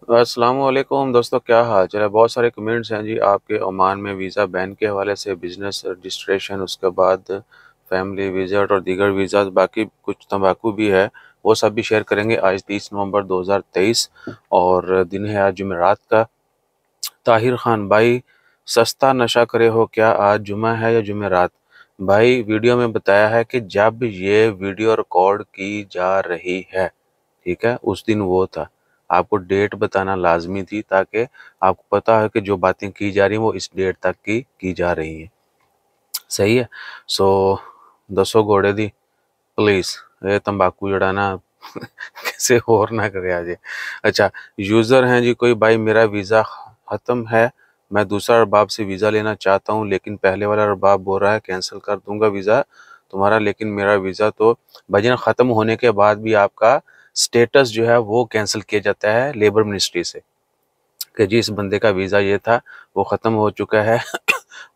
अस्सलाम वालेकुम दोस्तों, क्या हाल चाल है। बहुत सारे कमेंट्स हैं जी आपके ओमान में वीज़ा बैन के हवाले से, बिजनेस रजिस्ट्रेशन, उसके बाद फैमिली विजिट और दीगर वीज़ा, बाकी कुछ तंबाकू भी है, वो सब भी शेयर करेंगे। आज 30 नवंबर 2023 और दिन है आज जुमेरात का। ताहिर खान भाई, सस्ता नशा करे हो क्या, आज जुमा है या जुमेरात? भाई वीडियो में बताया है कि जब ये वीडियो रिकॉर्ड की जा रही है, ठीक है, उस दिन वो था। आपको डेट बताना लाजमी थी ताकि आपको पता है कि जो बातें की जा रही हैं वो इस डेट तक की जा रही हैं। सही है। सो दसो घोड़े दी प्लीज, ये तंबाकू जड़ाना किसी और ना करे आज। अच्छा, यूज़र हैं जी कोई, भाई मेरा वीज़ा ख़त्म है, मैं दूसरा अरबाब से वीज़ा लेना चाहता हूँ, लेकिन पहले वाला अरबाब बोल रहा है कैंसिल कर दूंगा वीज़ा तुम्हारा, लेकिन मेरा वीज़ा तो भजन ख़त्म होने के बाद भी आपका स्टेटस जो है वो कैंसिल किया जाता है लेबर मिनिस्ट्री से, कि जी इस बंदे का वीज़ा ये था, वो ख़त्म हो चुका है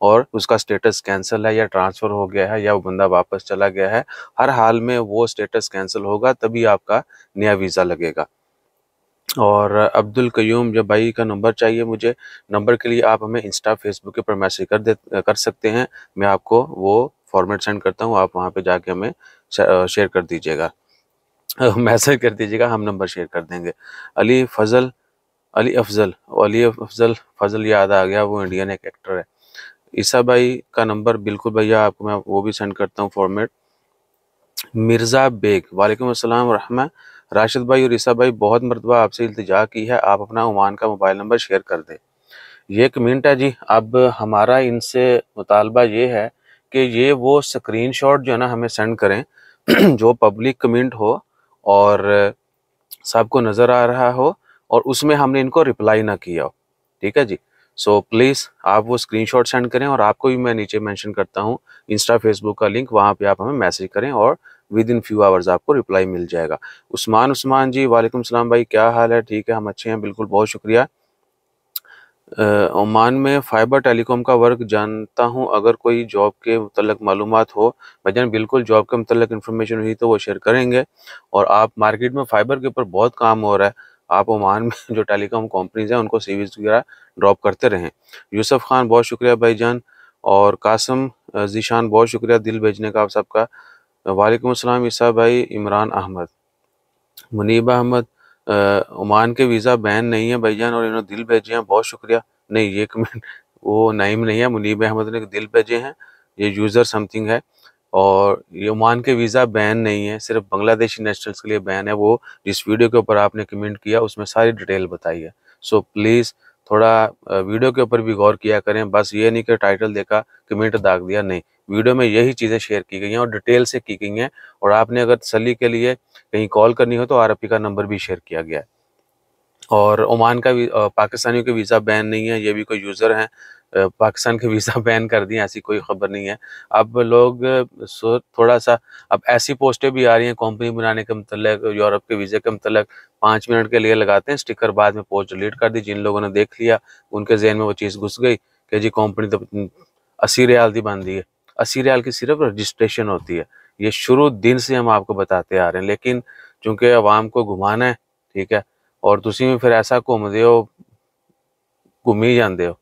और उसका स्टेटस कैंसिल है या ट्रांसफ़र हो गया है या वो बंदा वापस चला गया है। हर हाल में वो स्टेटस कैंसिल होगा तभी आपका नया वीज़ा लगेगा। और अब्दुल कयूम, जब भाई का नंबर चाहिए मुझे, नंबर के लिए आप हमें इंस्टा फेसबुक के ऊपर मैसेज कर सकते हैं। मैं आपको वो फॉर्मेट सेंड करता हूँ, आप वहाँ पे जाके हमें शेयर कर दीजिएगा, मैसेज कर दीजिएगा, हम नंबर शेयर कर देंगे। अली फजल, अली अफजल, फजल याद आ गया, वो इंडियन एक एक्टर है। ईसा भाई का नंबर बिल्कुल भैया आपको मैं वो भी सेंड करता हूँ फॉर्मेट। मिर्ज़ा बेग, वालेकुम अस्सलाम रहमा। राशिद भाई और ईसा भाई, बहुत मरतबा आपसे इल्तिजा की है आप अपना ओमान का मोबाइल नंबर शेयर कर दें। ये कमेंट है जी। अब हमारा इनसे मुतालबा ये है कि ये वो स्क्रीनशॉट जो है ना हमें सेंड करें जो पब्लिक कमेंट हो और सबको नज़र आ रहा हो और उसमें हमने इनको रिप्लाई ना किया हो, ठीक है जी। सो प्लीज़ आप वो स्क्रीनशॉट सेंड करें और आपको भी मैं नीचे मेंशन करता हूँ इंस्टा फेसबुक का लिंक, वहाँ पे आप हमें मैसेज करें और विद इन फ्यू आवर्स आपको रिप्लाई मिल जाएगा। उस्मान जी, वालेकुम सलाम भाई, क्या हाल है? ठीक है, हम अच्छे हैं बिल्कुल, बहुत शुक्रिया। ओमान में फ़ाइबर टेलीकॉम का वर्क जानता हूँ, अगर कोई जॉब के मुतल्लिक़ मालूमात हो भाईजान, बिल्कुल जॉब के मुतल्लिक़ इन्फॉर्मेशन हुई तो वो शेयर करेंगे। और आप मार्केट में फ़ाइबर के ऊपर बहुत काम हो रहा है, आप ओमान में जो टेलीकॉम कंपनीज़ हैं उनको सीवीज़ वगैरह ड्रॉप करते रहें। यूसुफ़ खान, बहुत शुक्रिया भाईजान। और कासिम ज़ीशान, बहुत शुक्रिया दिल भेजने का आप सबका। वालेकुम अस्सलाम ईसा भाई। इमरान अहमद, मुनीब अहमद, ओमान के वीज़ा बैन नहीं है भाईजान और इन्होंने दिल भेजे हैं, बहुत शुक्रिया। नहीं, ये कमेंट वो नईम नहीं है, मुनीब अहमद ने दिल भेजे हैं, ये यूज़र समथिंग है। और ये ओमान के वीज़ा बैन नहीं है, सिर्फ बांग्लादेशी नेशनल्स के लिए बैन है। वो जिस वीडियो के ऊपर आपने कमेंट किया उसमें सारी डिटेल बताई है। सो प्लीज़ थोड़ा वीडियो के ऊपर भी गौर किया करें, बस ये नहीं कि टाइटल देखा कमेंट दाग दिया, नहीं, वीडियो में यही चीज़ें शेयर की गई हैं और डिटेल से की गई हैं। और आपने अगर तसल्ली के लिए कहीं कॉल करनी हो तो आरपी का नंबर भी शेयर किया गया है। और ओमान का भी पाकिस्तानियों के वीज़ा बैन नहीं है, ये भी कोई यूज़र हैं पाकिस्तान के वीज़ा बैन कर दिए, ऐसी कोई खबर नहीं है। अब लोग थोड़ा सा, अब ऐसी पोस्टें भी आ रही हैं कंपनी बनाने के मतलब यूरोप के वीज़े के मतलब 5 मिनट के लिए लगाते हैं स्टिकर, बाद में पोस्ट डिलीट कर दी। जिन लोगों ने देख लिया उनके जहन में वो चीज़ घुस गई कि जी कंपनी तो 80 रियाल दी बन दी है। 80 रियाल की सिर्फ रजिस्ट्रेशन होती है। ये शुरू दिन से हम आपको बताते आ रहे हैं, लेकिन चूंकि अवाम को घुमाना है, ठीक है, और तुसी भी फिर ऐसा घूमते हो, घूम ही जाते हो,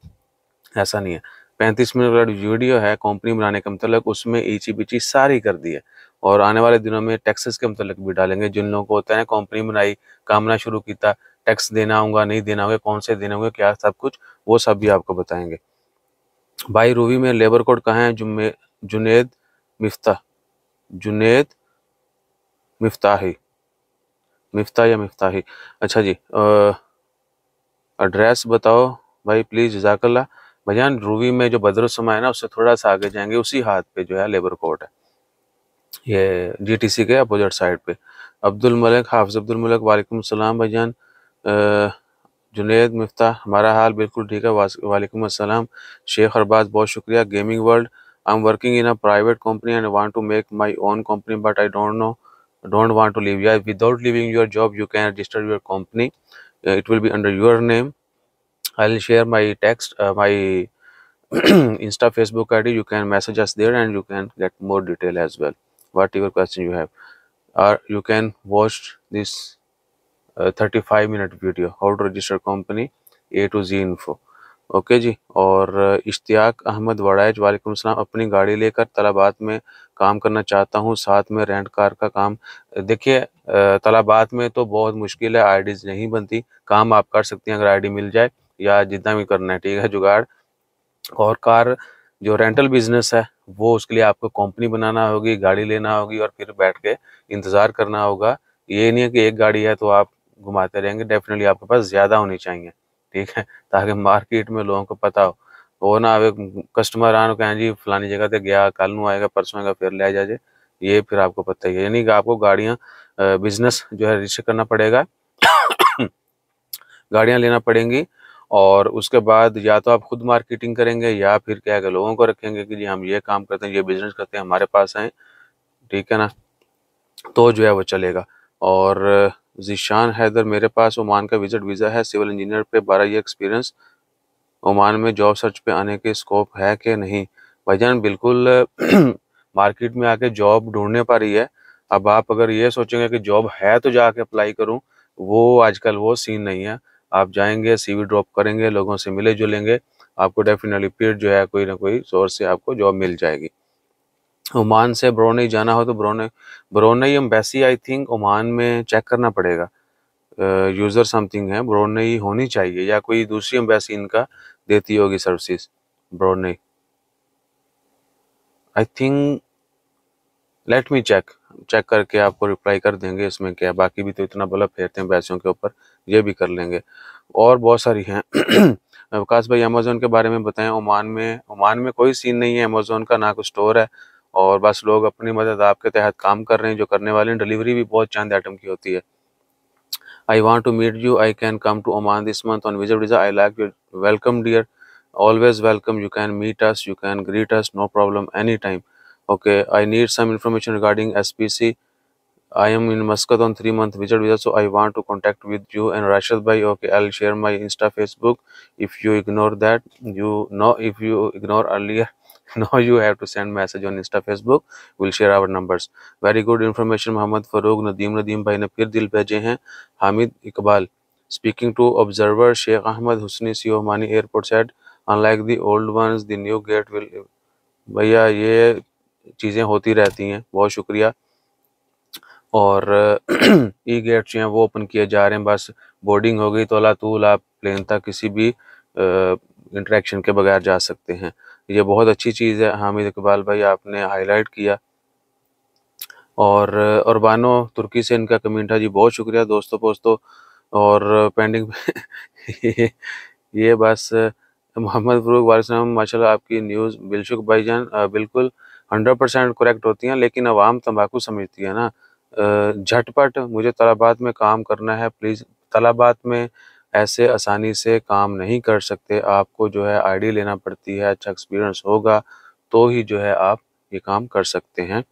ऐसा नहीं है। 35 मिनट वाली वीडियो है कंपनी बनाने का मतलब, उसमें ईची बिची सारी कर दी है। और आने वाले दिनों में टैक्सेस के मतलब भी डालेंगे। जिन लोगों को होता है कंपनी बनाई, कामना शुरू किया, टैक्स देना होगा नहीं देना होगा, कौन से देना होगा, क्या सब कुछ, वो सब भी आपको बताएंगे। भाई रूवी में लेबर कोड कहाँ है? जुनेद मिफ्ता, जुनेद मिफ्ताही, मिफ्ता या मिफ्ताही, अच्छा जी। एड्रेस बताओ भाई प्लीज़, जज़ाकल्ला। भाईजान रूवी में जो बदरुस्समा है ना, उससे थोड़ा सा आगे जाएंगे, उसी हाथ पे जो है लेबर कोर्ट है, ये जीटीसी के अपोजिट साइड पे। अब्दुल मलिक, हाफिज़ अब्दुल मलिक, वालेकुम सलाम भाईजान। जुनेद मिफ्ता, हमारा हाल बिल्कुल ठीक है, वालेकुम अस्सलाम। शेख अरबाज, बहुत शुक्रिया। Gaming world, I am working in a private company and want to make my own company but I don't want to leave. या without leaving your job you can register your company, it will be under your name. I'll share my text, my Insta, Facebook ID. You can message us there and you can get more detail as well. Whatever question you have, or you can watch this 35 minute video, how to register company A to Z info. Okay ji. और इश्तियाक अहमद वड़ाइच, वालेकुम सलाम, अपनी गाड़ी लेकर तलाबात में काम करना चाहता हूँ, साथ में रेंट कार का काम। देखिए तलाबात में तो बहुत मुश्किल है, आईडीज नहीं बनती। काम आप कर सकती हैं अगर आईडी मिल जाए, या जितना भी करना है, ठीक है, जुगाड़। और कार जो रेंटल बिजनेस है वो उसके लिए आपको कंपनी बनाना होगी, गाड़ी लेना होगी और फिर बैठ के इंतज़ार करना होगा। ये नहीं है कि एक गाड़ी है तो आप घुमाते रहेंगे, डेफिनेटली आपके पास ज़्यादा होनी चाहिए, ठीक है, ताकि मार्केट में लोगों को पता हो। वो ना आवे कस्टमर आन कहें जी फलानी जगह पे गया, कल नू आएगा, परसों आएगा, फिर ले जाए, ये फिर आपको पता ही है। यानी कि आपको गाड़ियाँ बिजनेस जो है रजिस्टर करना पड़ेगा गाड़ियाँ लेना पड़ेंगी। और उसके बाद या तो आप खुद मार्केटिंग करेंगे या फिर क्या है कि लोगों को रखेंगे कि जी हम ये काम करते हैं, ये बिजनेस करते हैं, हमारे पास आएँ, ठीक है ना, तो जो है वो चलेगा। और ज़ीशान हैदर, मेरे पास ओमान का विजिट वीज़ा है, सिविल इंजीनियर पे 12 ईयर एक्सपीरियंस, ओमान में जॉब सर्च पे आने के स्कोप है कि नहीं? भाईजान बिल्कुल मार्केट में आके जॉब ढूंढने पर ही है। अब आप अगर ये सोचेंगे कि जॉब है तो जाके अप्लाई करूं, वो आजकल वो सीन नहीं है। आप जाएंगे, सीवी ड्रॉप करेंगे, लोगों से मिले जुलेंगे, आपको डेफिनेटली फिर जो है कोई ना कोई सोर्स से आपको जॉब मिल जाएगी। ओमान से ब्रोनई जाना हो तो ब्रोनई एम्बेसी आई थिंक ओमान में चेक करना पड़ेगा, यूज़र समथिंग है, ब्रोनई होनी चाहिए, या कोई दूसरी एम्बेसी इनका देती होगी services. Brunei I think, let me check, check करके आपको रिप्लाई कर देंगे। इसमें क्या है, बाकी भी तो इतना बल्ब फेरते हैं पैसों के ऊपर, ये भी कर लेंगे। और बहुत सारी हैं विकास भाई अमेज़ोन के बारे में बताएं। ओमान में कोई सीन नहीं है अमेज़ोन का, ना कोई स्टोर है, और बस लोग अपनी मदद आपके तहत काम कर रहे हैं जो करने वाले हैं। डिलीवरी भी बहुत चंद आइटम की होती है। I want to meet you. I can come to Oman this month on visit visa. I like your welcome, dear. Always welcome. You can meet us. You can greet us. No problem. Anytime. Okay. I need some information regarding SPC. I am in Muscat on 3 month visit visa, so I want to contact with you and Rashid bhai. Okay, I'll share my Insta, Facebook. If you ignore that, you know, if you ignore earlier, now you have to send message on Insta, Facebook. We'll share our numbers. Very good information. Mohammad Farooq Nadeem भाई ने फिर दिल भेजे हैं। Hamid Iqbal, speaking to observer Sheikh Ahmed Husni CEO Omani Airport said, unlike the old ones, the new gate will। भैया ये चीज़ें होती रहती हैं, बहुत शुक्रिया। और ई गेट जो हैं वो ओपन किए जा रहे हैं, बस बोर्डिंग हो गई तो अल्लाह तूल आप प्लेन तक किसी भी इंटरेक्शन के बगैर जा सकते हैं। ये बहुत अच्छी चीज़ है हामिद इकबाल भाई, आपने हाईलाइट किया। और बानो तुर्की से इनका कमेंट है जी, बहुत शुक्रिया दोस्तों। और पेंडिंग ये बस मोहम्मद फ़ारूक वालेकुम माशाल्लाह, आपकी न्यूज़ बिलशुक भाईजान बिल्कुल 100% करेक्ट होती हैं, लेकिन अवाम तंबाकू समझती है ना। झटपट मुझे तलबात में काम करना है, प्लीज़। तलबात में ऐसे आसानी से काम नहीं कर सकते, आपको जो है आईडी लेना पड़ती है, अच्छा एक्सपीरियंस होगा तो ही जो है आप ये काम कर सकते हैं।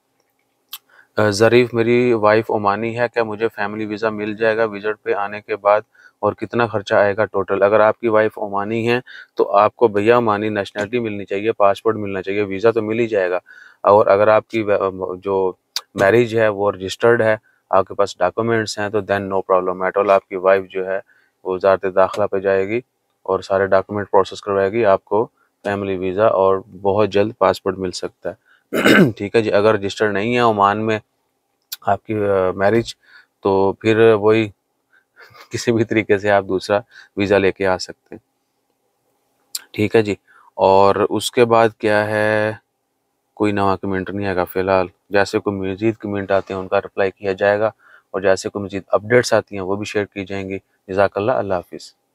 ज़रीफ़, मेरी वाइफ ओमानी है, क्या मुझे फैमिली वीज़ा मिल जाएगा विजिट पे आने के बाद, और कितना खर्चा आएगा टोटल? अगर आपकी वाइफ ओमानी है तो आपको भैया ओमानी नेशनलिटी मिलनी चाहिए, पासपोर्ट मिलना चाहिए, वीज़ा तो मिल ही जाएगा। और अगर आपकी जो मैरिज है वो रजिस्टर्ड है, आपके पास डॉक्यूमेंट्स हैं, तो then no problem at all. आपकी वाइफ जो है वो वज़ारत दाखिला पे जाएगी और सारे डॉक्यूमेंट प्रोसेस करवाएगी, आपको फैमिली वीज़ा और बहुत जल्द पासपोर्ट मिल सकता है। ठीक है जी। अगर रजिस्टर्ड नहीं है ओमान में आपकी मैरिज, तो फिर वही किसी भी तरीके से आप दूसरा वीज़ा लेके आ सकते हैं, ठीक है जी। और उसके बाद क्या है, कोई नवा कमेंट नहीं आएगा फ़िलहाल। जैसे कोई मज़ीद कमेंट आते हैं उनका रिप्लाई किया जाएगा, और जैसे कोई मज़ीद अपडेट्स आती हैं वो भी शेयर की जाएंगी। जज़ाकल्लाह, अल्लाह हाफ़िज़।